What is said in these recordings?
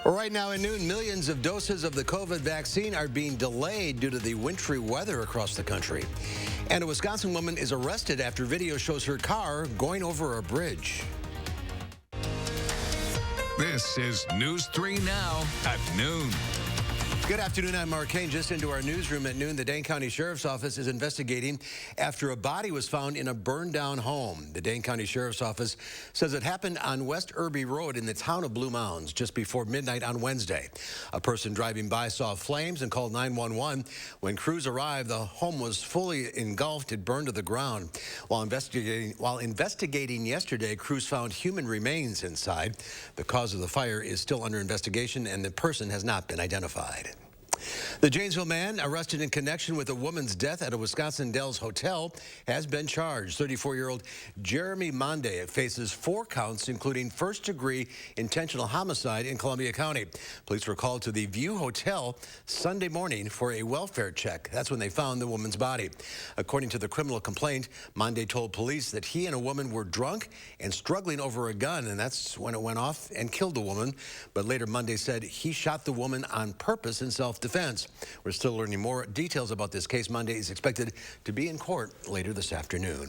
Right now at noon, millions of doses of the COVID vaccine are being delayed due to the wintry weather across the country. And a Wisconsin woman is arrested after video shows her car going over a bridge. This is News 3 Now at noon. Good afternoon, I'm Mark Kane. Just into our newsroom at noon, the Dane County Sheriff's Office is investigating after a body was found in a burned-down home. The Dane County Sheriff's Office says it happened on West Irby Road in the town of Blue Mounds just before midnight on Wednesday. A person driving by saw flames and called 911. When crews arrived, the home was fully engulfed. It burned to the ground. While investigating yesterday, crews found human remains inside. The cause of the fire is still under investigation, and the person has not been identified. The Janesville man arrested in connection with a woman's death at a Wisconsin Dells hotel has been charged. 34-year-old Jeremy Monday faces 4 counts, including first-degree intentional homicide in Columbia County. Police were called to the View Hotel Sunday morning for a welfare check. That's when they found the woman's body. According to the criminal complaint, Monday told police that he and a woman were drunk and struggling over a gun, and that's when it went off and killed the woman. But later Monday said he shot the woman on purpose in self-defense. We're still learning more details about this case. Monday is expected to be in court later this afternoon.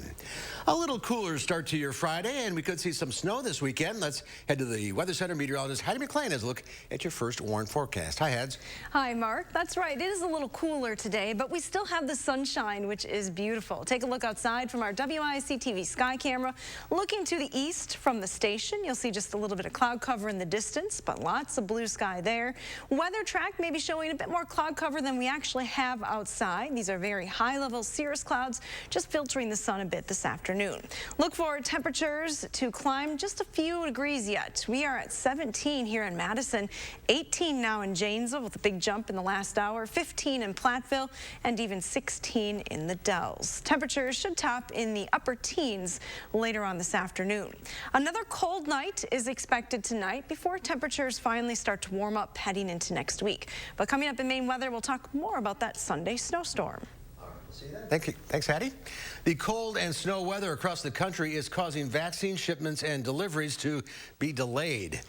A little cooler start to your Friday, and we could see some snow this weekend. Let's head to the Weather Center. Meteorologist Hattie McLean has a look at your first warned forecast. Hi, Hads. Hi, Mark. That's right. It is a little cooler today, but we still have the sunshine, which is beautiful. Take a look outside from our WIC TV sky camera. Looking to the east from the station, you'll see just a little bit of cloud cover in the distance, but lots of blue sky there. Weather track may be showing a bit more cloud cover than we actually have outside. These are very high-level cirrus clouds, just filtering the sun a bit this afternoon. Look for temperatures to climb just a few degrees yet. We are at 17 here in Madison, 18 now in Janesville with a big jump in the last hour, 15 in Platteville, and even 16 in the Dells. Temperatures should top in the upper teens later on this afternoon. Another cold night is expected tonight before temperatures finally start to warm up heading into next week. But coming up in Maine weather, we'll talk more about that Sunday snowstorm. Thank you. Thanks, Hattie. The cold and snow weather across the country is causing vaccine shipments and deliveries to be delayed.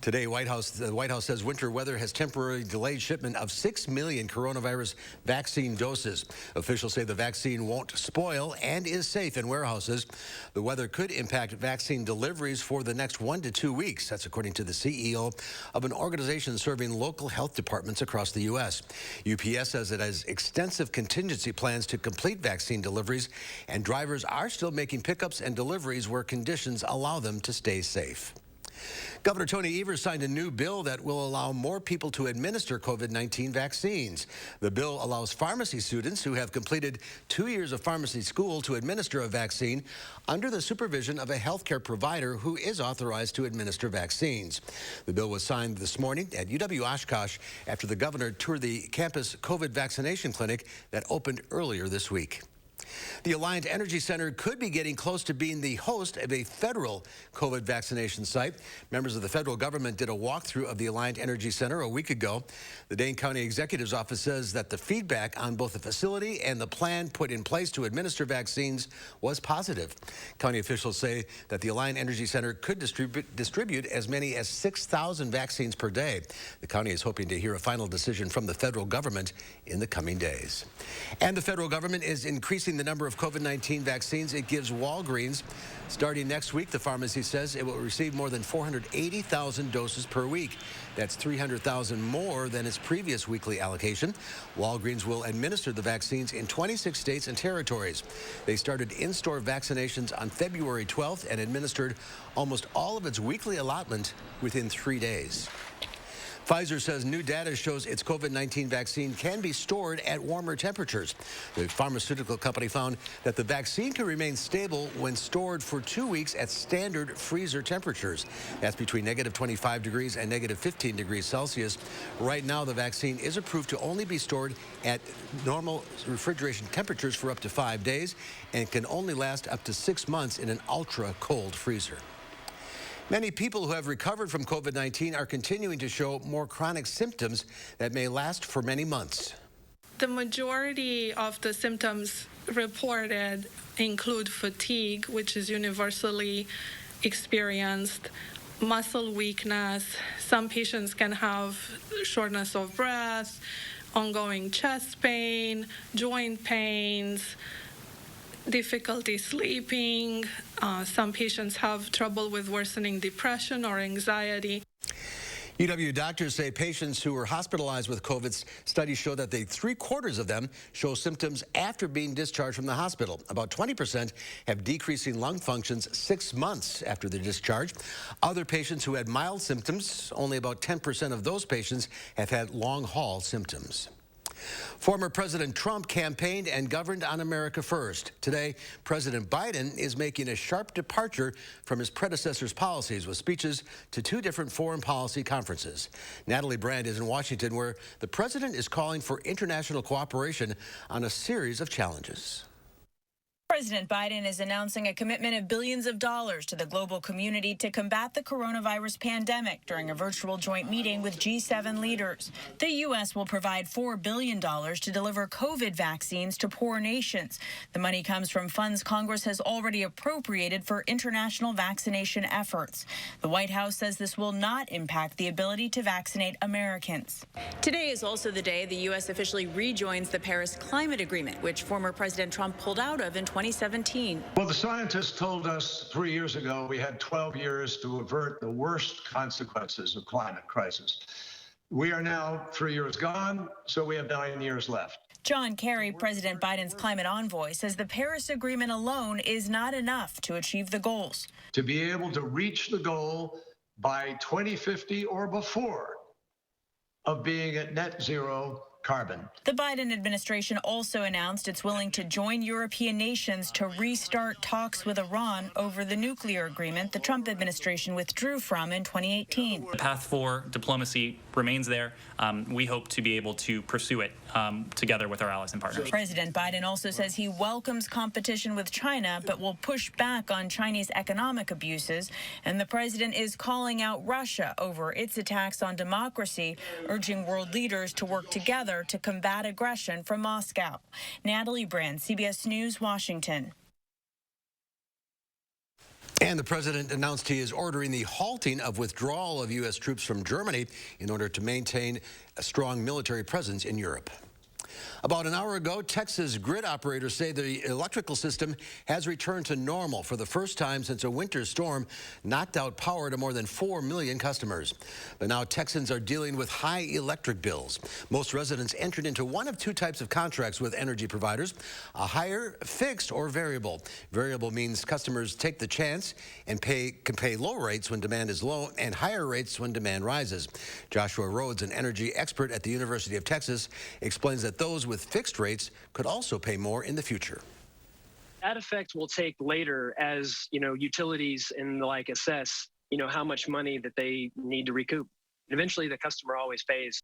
Today, the White House says winter weather has temporarily delayed shipment of 6 million coronavirus vaccine doses. Officials say the vaccine won't spoil and is safe in warehouses. The weather could impact vaccine deliveries for the next 1 to 2 weeks. That's according to the CEO of an organization serving local health departments across the U.S. UPS says it has extensive contingency plans to complete vaccine deliveries, and drivers are still making pickups and deliveries where conditions allow them to stay safe. Governor Tony Evers signed a new bill that will allow more people to administer COVID-19 vaccines. The bill allows pharmacy students who have completed 2 years of pharmacy school to administer a vaccine under the supervision of a healthcare provider who is authorized to administer vaccines. The bill was signed this morning at UW-Oshkosh after the governor toured the campus COVID vaccination clinic that opened earlier this week. The Alliant Energy Center could be getting close to being the host of a federal COVID vaccination site. Members of the federal government did a walkthrough of the Alliant Energy Center a week ago. The Dane County Executive's Office says that the feedback on both the facility and the plan put in place to administer vaccines was positive. County officials say that the Alliant Energy Center could distribute as many as 6,000 vaccines per day. The county is hoping to hear a final decision from the federal government in the coming days. And the federal government is increasing the number of COVID-19 vaccines it gives Walgreens. Starting next week, the pharmacy says it will receive more than 480,000 doses per week. That's 300,000 more than its previous weekly allocation. Walgreens will administer the vaccines in 26 states and territories. They started in-store vaccinations on February 12th and administered almost all of its weekly allotment within 3 days. Pfizer says new data shows its COVID-19 vaccine can be stored at warmer temperatures. The pharmaceutical company found that the vaccine can remain stable when stored for 2 weeks at standard freezer temperatures. That's between -25 degrees and -15 degrees Celsius. Right now, the vaccine is approved to only be stored at normal refrigeration temperatures for up to 5 days and can only last up to 6 months in an ultra-cold freezer. Many people who have recovered from COVID-19 are continuing to show more chronic symptoms that may last for many months. The majority of the symptoms reported include fatigue, which is universally experienced, muscle weakness. Some patients can have shortness of breath, ongoing chest pain, joint pains, difficulty sleeping. Some patients have trouble with worsening depression or anxiety. UW doctors say patients who were hospitalized with COVID studies show that 3/4 of them show symptoms after being discharged from the hospital. About 20% have decreasing lung functions 6 months after their discharge. Other patients who had mild symptoms, only about 10% of those patients have had long-haul symptoms. Former President Trump campaigned and governed on America First. Today, President Biden is making a sharp departure from his predecessor's policies with speeches to 2 different foreign policy conferences. Natalie Brand is in Washington, where the president is calling for international cooperation on a series of challenges. President Biden is announcing a commitment of billions of dollars to the global community to combat the coronavirus pandemic during a virtual joint meeting with G7 leaders. The U.S. will provide $4 billion to deliver COVID vaccines to poor nations. The money comes from funds Congress has already appropriated for international vaccination efforts. The White House says this will not impact the ability to vaccinate Americans. Today is also the day the U.S. officially rejoins the Paris Climate Agreement, which former President Trump pulled out of in 2017. Well, the scientists told us 3 years ago we had 12 years to avert the worst consequences of climate crisis. We are now 3 years gone, so we have 9 years left. John Kerry, President Biden's climate envoy, says the Paris Agreement alone is not enough to achieve the goals. To be able to reach the goal by 2050 or before of being at net zero carbon. The Biden administration also announced it's willing to join European nations to restart talks with Iran over the nuclear agreement the Trump administration withdrew from in 2018. The path for diplomacy remains there. We hope to be able to pursue it together with our allies and partners. President Biden also says he welcomes competition with China, but will push back on Chinese economic abuses. And the president is calling out Russia over its attacks on democracy, urging world leaders to work together to combat aggression from Moscow. Natalie Brand, CBS News, Washington. And the president announced he is ordering the halting of withdrawal of U.S. troops from Germany in order to maintain a strong military presence in Europe. About an hour ago, Texas grid operators say the electrical system has returned to normal for the first time since a winter storm knocked out power to more than 4 million customers. But now Texans are dealing with high electric bills. Most residents entered into one of 2 types of contracts with energy providers: a higher, fixed, or variable. Variable means customers take the chance and can pay low rates when demand is low and higher rates when demand rises. Joshua Rhodes, an energy expert at the University of Texas, explains that those with fixed rates could also pay more in the future. That effect will take later as, utilities and the like assess, how much money that they need to recoup. And eventually the customer always pays.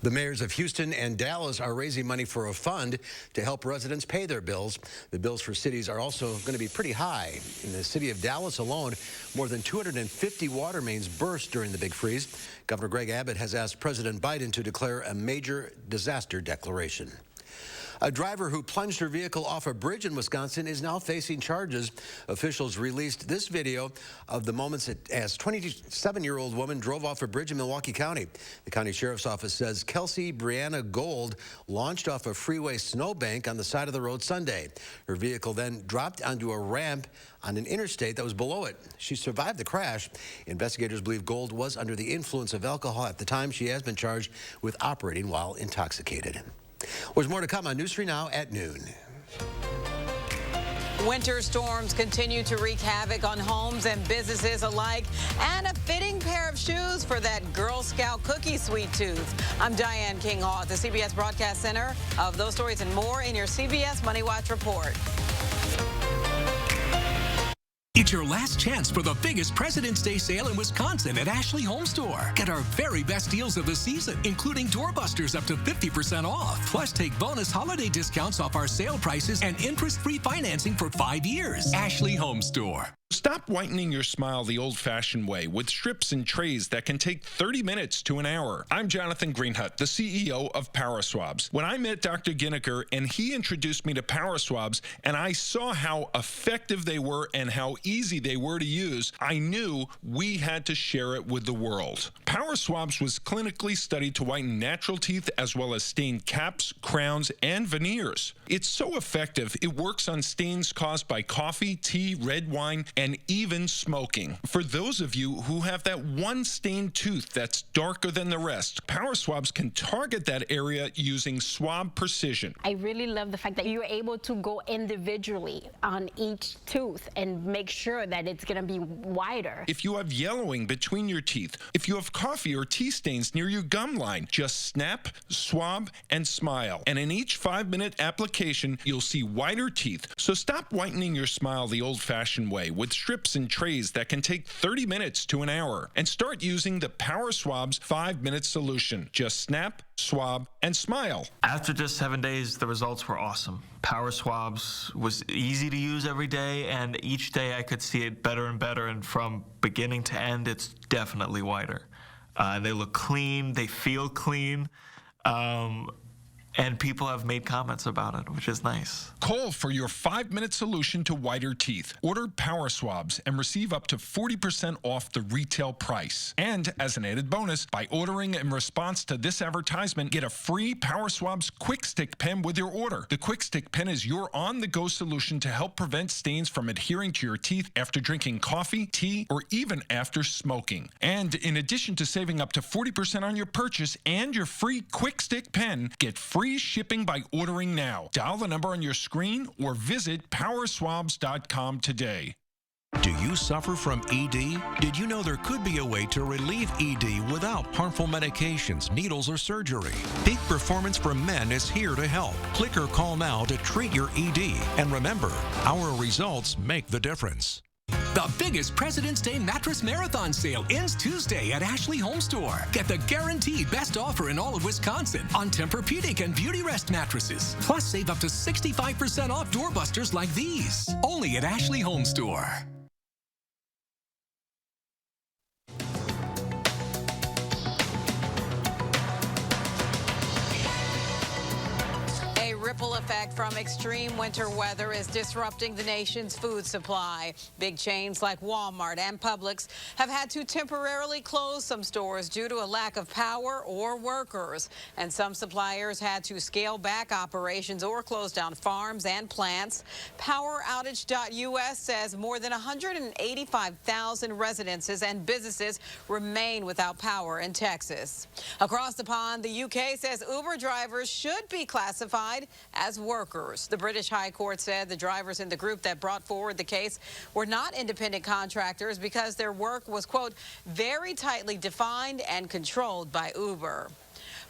The mayors of Houston and Dallas are raising money for a fund to help residents pay their bills. The bills for cities are also going to be pretty high. In the city of Dallas alone, more than 250 water mains burst during the big freeze. Governor Greg Abbott has asked President Biden to declare a major disaster declaration. A driver who plunged her vehicle off a bridge in Wisconsin is now facing charges. Officials released this video of the moments as 27-year-old woman drove off a bridge in Milwaukee County. The county sheriff's office says Kelsey Brianna Gold launched off a freeway snowbank on the side of the road Sunday. Her vehicle then dropped onto a ramp on an interstate that was below it. She survived the crash. Investigators believe Gold was under the influence of alcohol at the time. She has been charged with operating while intoxicated. There's more to come on News 3 Now at noon. Winter storms continue to wreak havoc on homes and businesses alike, and a fitting pair of shoes for that Girl Scout cookie sweet tooth. I'm Diane King Hall at the CBS Broadcast Center. Of those stories and more in your CBS Money Watch report. It's your last chance for the biggest President's Day sale in Wisconsin at Ashley Home Store. Get our very best deals of the season, including doorbusters up to 50% off. Plus, take bonus holiday discounts off our sale prices and interest-free financing for 5 years. Ashley Home Store. Stop whitening your smile the old-fashioned way with strips and trays that can take 30 minutes to an hour. I'm Jonathan Greenhut, the CEO of Power Swabs. When I met Dr. Ginniker and he introduced me to Power Swabs and I saw how effective they were and how easy they were to use, I knew we had to share it with the world. Power Swabs was clinically studied to whiten natural teeth as well as stain caps, crowns, and veneers. It's so effective, it works on stains caused by coffee, tea, red wine, and even smoking. For those of you who have that one stained tooth that's darker than the rest, Power Swabs can target that area using swab precision. I really love the fact that you're able to go individually on each tooth and make sure that it's going to be wider. If you have yellowing between your teeth, if you have coffee or tea stains near your gum line, just snap, swab, and smile. And in each 5-minute application, you'll see whiter teeth. So stop whitening your smile the old-fashioned way with strips and trays that can take 30 minutes to an hour, and start using the Power Swabs 5-minute solution. Just snap, swab, and smile. After just 7 days, the results were awesome. Power Swabs was easy to use every day, and each day I could see it better and better, and from beginning to end, it's definitely whiter. They look clean, they feel clean, and people have made comments about it, which is nice. Call for your 5-minute solution to whiter teeth. Order Power Swabs and receive up to 40% off the retail price. And as an added bonus, by ordering in response to this advertisement, get a free Power Swabs Quick Stick pen with your order. The Quick Stick pen is your on-the-go solution to help prevent stains from adhering to your teeth after drinking coffee, tea, or even after smoking. And in addition to saving up to 40% on your purchase and your free Quick Stick pen, get free shipping by ordering now. Dial the number on your screen or visit powerswabs.com today. Do you suffer from ED? Did you know there could be a way to relieve ED without harmful medications, needles, or surgery? Peak Performance for Men is here to help. Click or call now to treat your ED. And remember, our results make the difference. The biggest President's Day Mattress Marathon sale ends Tuesday at Ashley Home Store. Get the guaranteed best offer in all of Wisconsin on Tempur-Pedic and Beauty Rest mattresses. Plus, save up to 65% off doorbusters like these. Only at Ashley Home Store. Ripple effect from extreme winter weather is disrupting the nation's food supply. Big chains like Walmart and Publix have had to temporarily close some stores due to a lack of power or workers. And some suppliers had to scale back operations or close down farms and plants. PowerOutage.us says more than 185,000 residences and businesses remain without power in Texas. Across the pond, the UK says Uber drivers should be classified as workers. The British High Court said the drivers in the group that brought forward the case were not independent contractors because their work was, quote, very tightly defined and controlled by Uber.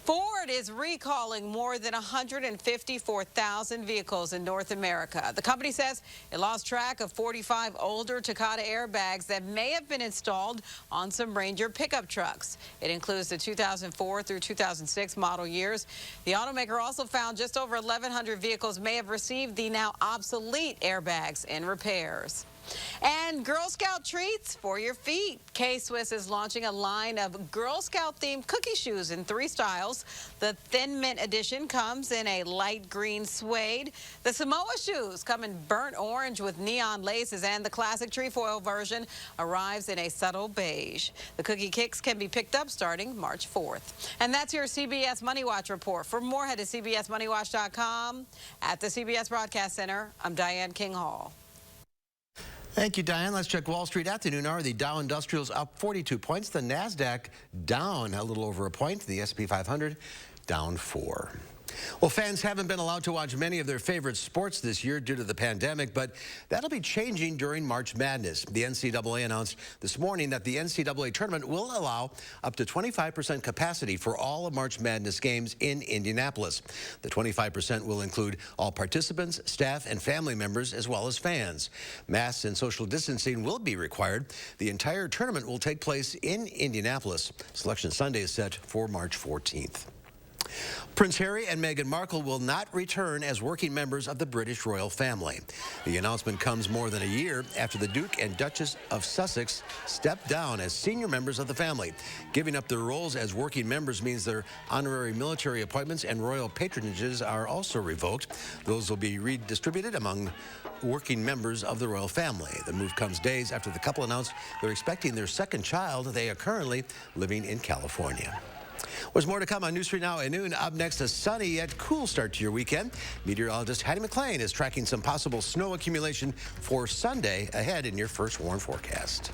Ford is recalling more than 154,000 vehicles in North America. The company says it lost track of 45 older Takata airbags that may have been installed on some Ranger pickup trucks. It includes the 2004 through 2006 model years. The automaker also found just over 1,100 vehicles may have received the now obsolete airbags in repairs. And Girl Scout treats for your feet. K-Swiss is launching a line of Girl Scout-themed cookie shoes in 3 styles. The Thin Mint edition comes in a light green suede. The Samoa shoes come in burnt orange with neon laces, and the classic trefoil version arrives in a subtle beige. The cookie kicks can be picked up starting March 4th. And that's your CBS Money Watch report. For more, head to CBSMoneyWatch.com. At the CBS Broadcast Center, I'm Diane King Hall. Thank you, Diane. Let's check Wall Street at the noon hour. The Dow Industrials up 42 points. The NASDAQ down a little over a point. The S&P 500 down 4. Well, fans haven't been allowed to watch many of their favorite sports this year due to the pandemic, but that'll be changing during March Madness. The NCAA announced this morning that the NCAA tournament will allow up to 25% capacity for all of March Madness games in Indianapolis. The 25% will include all participants, staff, and family members, as well as fans. Masks and social distancing will be required. The entire tournament will take place in Indianapolis. Selection Sunday is set for March 14th. Prince Harry and Meghan Markle will not return as working members of the British royal family. The announcement comes more than a year after the Duke and Duchess of Sussex stepped down as senior members of the family. Giving up their roles as working members means their honorary military appointments and royal patronages are also revoked. Those will be redistributed among working members of the royal family. The move comes days after the couple announced they're expecting their second child. They are currently living in California. There's more to come on News 3 Now at noon. Up next, a sunny yet cool start to your weekend. Meteorologist Hattie McLean is tracking some possible snow accumulation for Sunday ahead in your first warn forecast.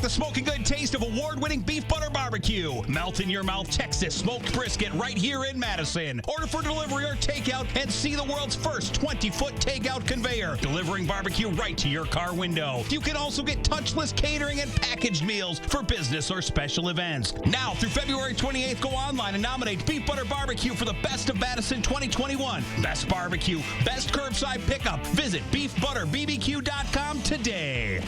The smoking good taste of award-winning beef butter barbecue. Melt in your mouth Texas smoked brisket right here in Madison. Order for delivery or takeout and see the world's first 20-foot takeout conveyor, delivering barbecue right to your car window. You can also get touchless catering and packaged meals for business or special events. Now through February 28th, go online and nominate Beef Butter Barbecue for the Best of Madison 2021. Best barbecue, best curbside pickup. Visit beefbutterbbq.com today.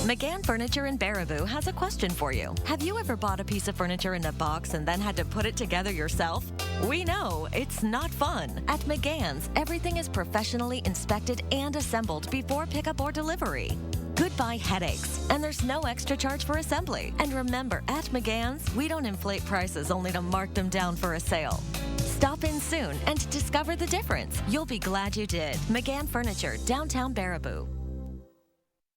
McGann Furniture in Baraboo has a question for you. Have you ever bought a piece of furniture in a box and then had to put it together yourself? We know it's not fun. At McGann's, everything is professionally inspected and assembled before pickup or delivery. Goodbye headaches, and there's no extra charge for assembly. And remember, at McGann's, we don't inflate prices only to mark them down for a sale. Stop in soon and discover the difference. You'll be glad you did. McGann Furniture, downtown Baraboo.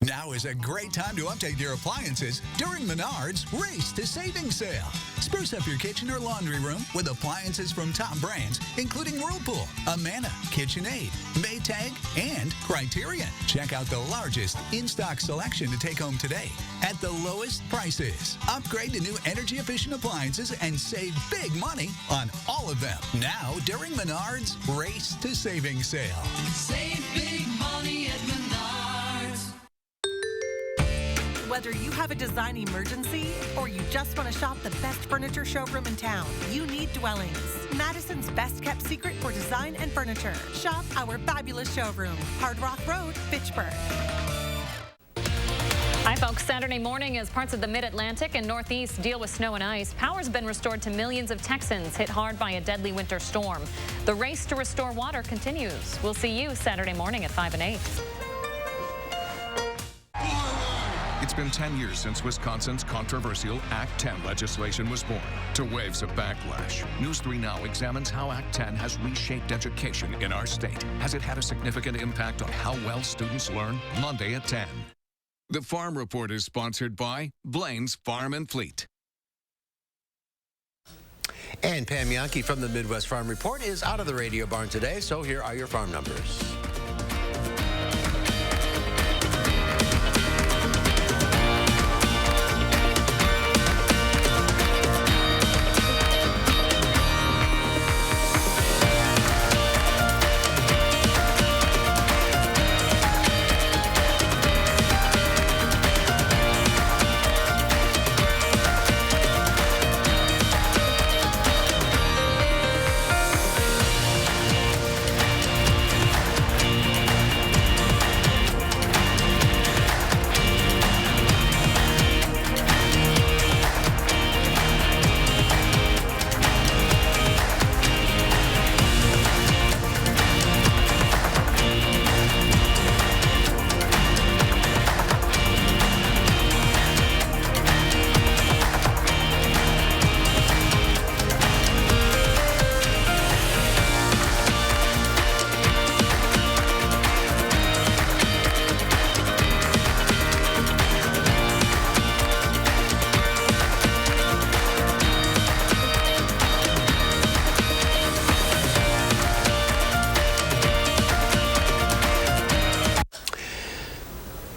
Now is a great time to update your appliances during Menards' Race to Savings Sale. Spruce up your kitchen or laundry room with appliances from top brands, including Whirlpool, Amana, KitchenAid, Maytag, and Criterion. Check out the largest in-stock selection to take home today at the lowest prices. Upgrade to new energy-efficient appliances and save big money on all of them. Now during Menards' Race to Savings Sale. Save big money at Menards. Whether you have a design emergency or you just want to shop the best furniture showroom in town, you need Dwellings, Madison's best kept secret for design and furniture. Shop our fabulous showroom, Hard Rock Road, Fitchburg. Hi, folks. Saturday morning, as parts of the Mid-Atlantic and Northeast deal with snow and ice, power's been restored to millions of Texans hit hard by a deadly winter storm. The race to restore water continues. We'll see you Saturday morning at 5 and 8. It's been 10 years since Wisconsin's controversial Act 10 legislation was born. To waves of backlash, News 3 Now examines how Act 10 has reshaped education in our state. Has it had a significant impact on how well students learn? Monday at 10. The Farm Report is sponsored by Blain's Farm and Fleet. And Pam Yankee from the Midwest Farm Report is out of the radio barn today, so here are your farm numbers.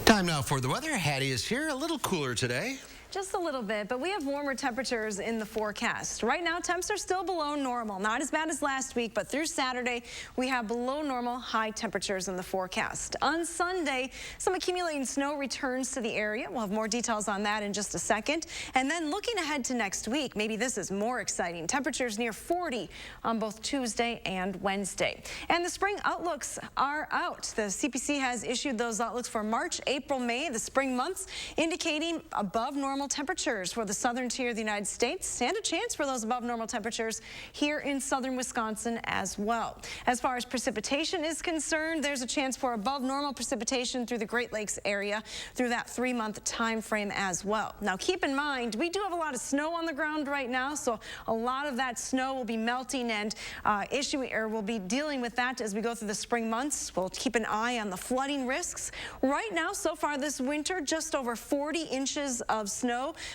Time now for the weather. Hattie is here, a little cooler today. Just a little bit, but we have warmer temperatures in the forecast. Right now, temps are still below normal. Not as bad as last week, but through Saturday, we have below normal high temperatures in the forecast. On Sunday, some accumulating snow returns to the area. We'll have more details on that in just a second. And then looking ahead to next week, maybe this is more exciting. Temperatures near 40 on both Tuesday and Wednesday. And the spring outlooks are out. The CPC has issued those outlooks for March, April, May, the spring months, indicating above normal temperatures for the southern tier of the United States and a chance for those above normal temperatures here in southern Wisconsin as well. As far as precipitation is concerned, there's a chance for above normal precipitation through the Great Lakes area through that 3-month time frame as well. Now keep in mind, we do have a lot of snow on the ground right now, so a lot of that snow will be melting and we'll be dealing with that as we go through the spring months. We'll keep an eye on the flooding risks. Right now, so far this winter, just over 40 inches of snow.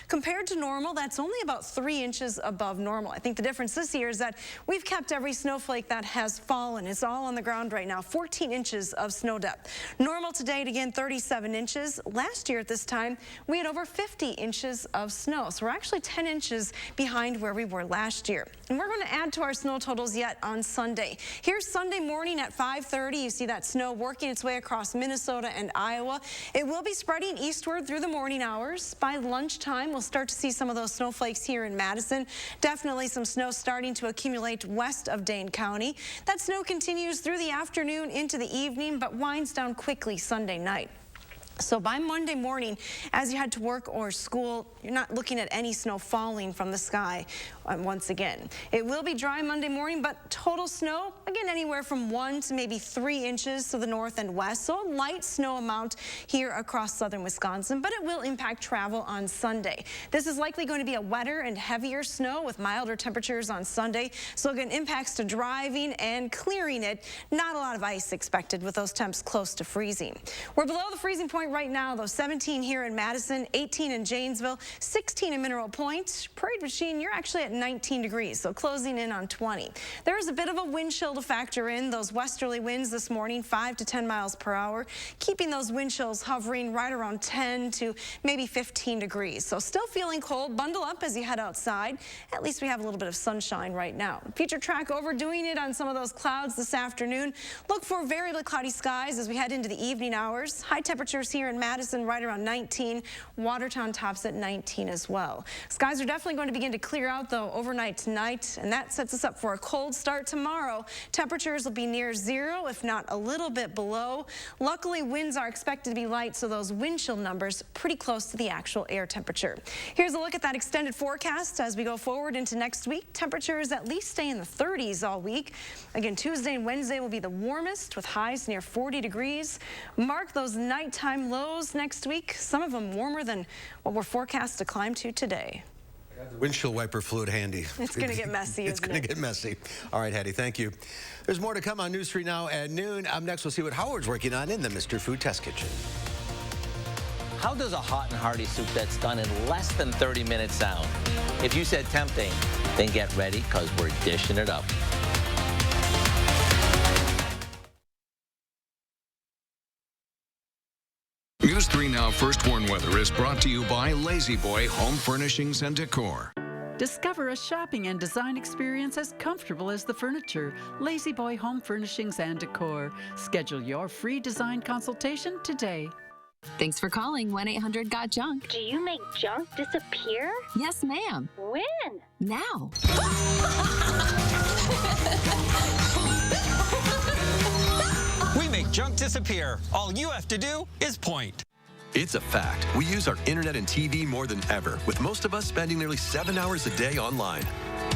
Compared to normal, that's only about 3 inches above normal. I think the difference this year is that we've kept every snowflake that has fallen. It's all on the ground right now, 14 inches of snow depth. Normal to date, again, 37 inches. Last year at this time, we had over 50 inches of snow. So we're actually 10 inches behind where we were last year. And we're going to add to our snow totals yet on Sunday. Here's Sunday morning at 5:30. You see that snow working its way across Minnesota and Iowa. It will be spreading eastward through the morning hours. By lunchtime, we'll start to see some of those snowflakes here in Madison. Definitely some snow starting to accumulate west of Dane County. That snow continues through the afternoon into the evening, but winds down quickly Sunday night. So by Monday morning, as you head to work or school, you're not looking at any snow falling from the sky once again. It will be dry Monday morning, but total snow, again, anywhere from 1 to maybe 3 inches to the north and west. So a light snow amount here across southern Wisconsin, but it will impact travel on Sunday. This is likely going to be a wetter and heavier snow with milder temperatures on Sunday. So again, impacts to driving and clearing it. Not a lot of ice expected with those temps close to freezing. We're below the freezing point right now, though. 17 here in Madison, 18 in Janesville, 16 in Mineral Point. Prairie du Chien, you're actually at 19 degrees, so closing in on 20. There is a bit of a wind chill to factor in. Those westerly winds this morning, 5 to 10 miles per hour, keeping those wind chills hovering right around 10 to maybe 15 degrees. So still feeling cold. Bundle up as you head outside. At least we have a little bit of sunshine right now. Future track overdoing it on some of those clouds this afternoon. Look for variably cloudy skies as we head into the evening hours. High temperatures here in Madison right around 19. Watertown tops at 19 as well. Skies are definitely going to begin to clear out though overnight tonight, and that sets us up for a cold start tomorrow. Temperatures will be near 0, if not a little bit below. Luckily, winds are expected to be light, so those wind chill numbers pretty close to the actual air temperature. Here's a look at that extended forecast as we go forward into next week. Temperatures at least stay in the 30s all week. Again, Tuesday and Wednesday will be the warmest with highs near 40 degrees. Mark those nighttime lows next week, some of them warmer than what we're forecast to climb to today. Windshield wiper fluid handy. It's going to get messy, It's going to get messy. All right, Hattie, thank you. There's more to come on News 3 Now at noon. Up next, we'll see what Howard's working on in the Mr. Food Test Kitchen. How does a hot and hearty soup that's done in less than 30 minutes sound? If you said tempting, then get ready, because we're dishing it up. News 3 Now First Warn Weather is brought to you by Lazy Boy Home Furnishings and Decor. Discover a shopping and design experience as comfortable as the furniture. Lazy Boy Home Furnishings and Decor. Schedule your free design consultation today. Thanks for calling 1-800-GOT-JUNK. Do you make junk disappear? Yes, ma'am. When? Now. We make junk disappear. All you have to do is point. It's a fact. We use our internet and TV more than ever, with most of us spending nearly 7 hours a day online.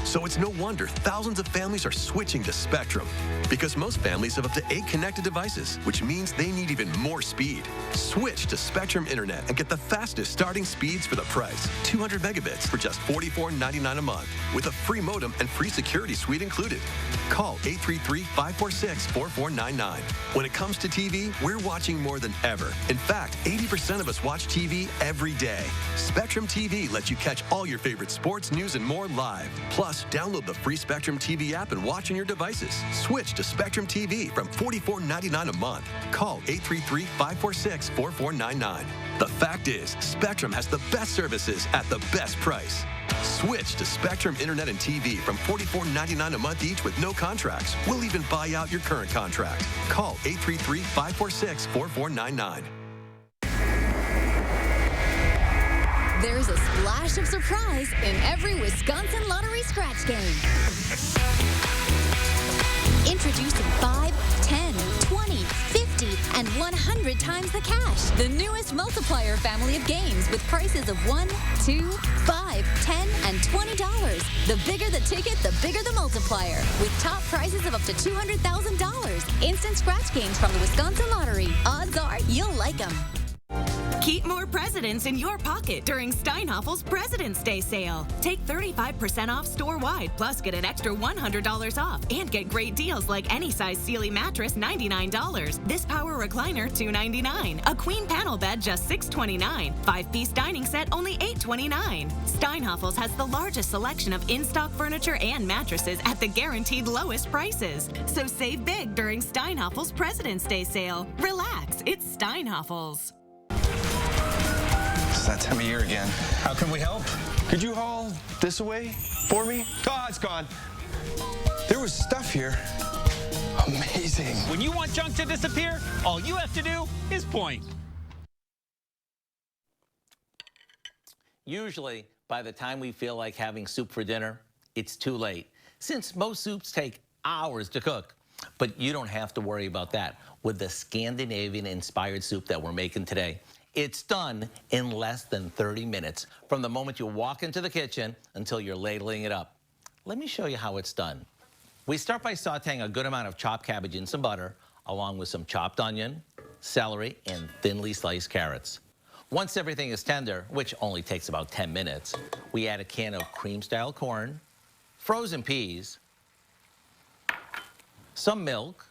So it's no wonder thousands of families are switching to Spectrum, because most families have up to 8 connected devices, which means they need even more speed. Switch to Spectrum Internet and get the fastest starting speeds for the price. 200 megabits for just $44.99 a month, with a free modem and free security suite included. Call 833-546-4499. When it comes to TV, we're watching more than ever. In fact, 80% of us watch TV every day. Spectrum TV lets you catch all your favorite sports, news, and more live. Plus, download the free Spectrum TV app and watch on your devices. Switch to Spectrum TV from $44.99 a month. Call 833-546-4499. The fact is, Spectrum has the best services at the best price. Switch to Spectrum Internet and TV from $44.99 a month each with no contracts. We'll even buy out your current contract. Call 833-546-4499. There's a splash of surprise in every Wisconsin Lottery scratch game. Introducing 5, 10, 20, 50, and 100 times the cash. The newest multiplier family of games with prices of $1, $2, $5, $10, and $20. The bigger the ticket, the bigger the multiplier. With top prizes of up to $200,000. Instant scratch games from the Wisconsin Lottery. Odds are you'll like them. Keep more presidents in your pocket during Steinhaffel's President's Day sale. Take 35% off store-wide, plus get an extra $100 off and get great deals like any size Sealy mattress, $99. This power recliner, $299. A queen panel bed, just $629. 5-piece dining set, only $829. Steinhaffel's has the largest selection of in-stock furniture and mattresses at the guaranteed lowest prices. So save big during Steinhaffel's President's Day sale. Relax, it's Steinhaffel's. It's that time of year again. How can we help? Could you haul this away for me? Oh, it's gone. There was stuff here. Amazing. When you want junk to disappear, all you have to do is point. Usually, by the time we feel like having soup for dinner, it's too late, since most soups take hours to cook. But you don't have to worry about that with the Scandinavian-inspired soup that we're making today. It's done in less than 30 minutes from the moment you walk into the kitchen until you're ladling it up. Let me show you how it's done. We start by sauteing a good amount of chopped cabbage in some butter, along with some chopped onion, celery, and thinly sliced carrots. Once everything is tender, which only takes about 10 minutes, we add a can of cream-style corn, frozen peas, some milk,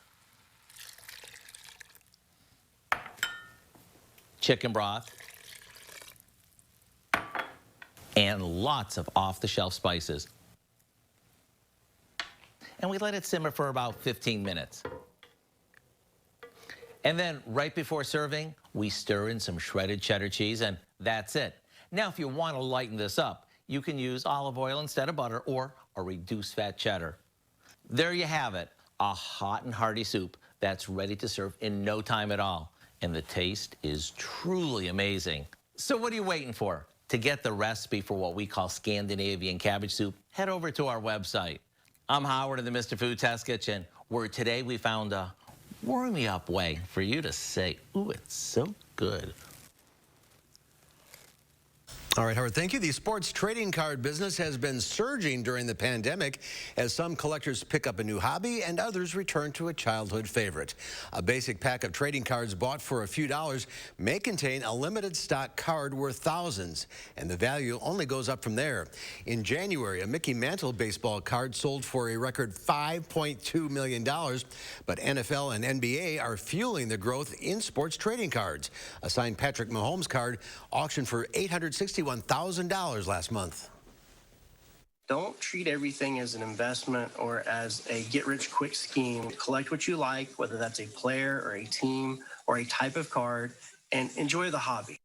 chicken broth, and lots of off-the-shelf spices. And we let it simmer for about 15 minutes. And then right before serving, we stir in some shredded cheddar cheese, and that's it. Now, if you want to lighten this up, you can use olive oil instead of butter or a reduced fat cheddar. There you have it, a hot and hearty soup that's ready to serve in no time at all. And the taste is truly amazing. So what are you waiting for? To get the recipe for what we call Scandinavian cabbage soup, head over to our website. I'm Howard of the Mr. Food Test Kitchen, where today we found a warm-me-up way for you to say, ooh, it's so good. All right, Howard, thank you. The sports trading card business has been surging during the pandemic as some collectors pick up a new hobby and others return to a childhood favorite. A basic pack of trading cards bought for a few dollars may contain a limited stock card worth thousands, and the value only goes up from there. In January, a Mickey Mantle baseball card sold for a record $5.2 million, but NFL and NBA are fueling the growth in sports trading cards. A signed Patrick Mahomes card auctioned for $861,000 last month. Don't treat everything as an investment or as a get-rich-quick scheme. Collect what you like, whether that's a player or a team or a type of card, and enjoy the hobby.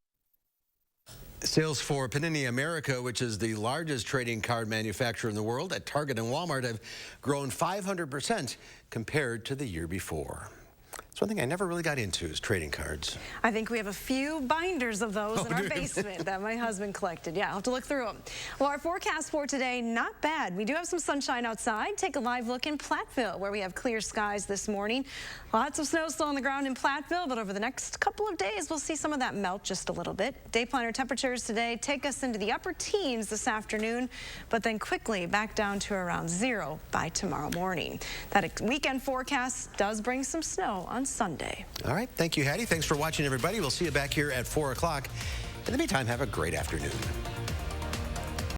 Sales for Panini America, which is the largest trading card manufacturer in the world, at Target and Walmart have grown 500% compared to the year before. It's one thing I never really got into is trading cards. I think we have a few binders of those in our basement that my husband collected. Yeah, I'll have to look through them. Well, our forecast for today, not bad. We do have some sunshine outside. Take a live look in Platteville, where we have clear skies this morning. Lots of snow still on the ground in Platteville, but over the next couple of days, we'll see some of that melt just a little bit. Day planner temperatures today take us into the upper teens this afternoon, but then quickly back down to around 0 by tomorrow morning. That weekend forecast does bring some snow on Sunday. All right. Thank you, Hattie. Thanks for watching, everybody. We'll see you back here at 4 o'clock. In the meantime, have a great afternoon.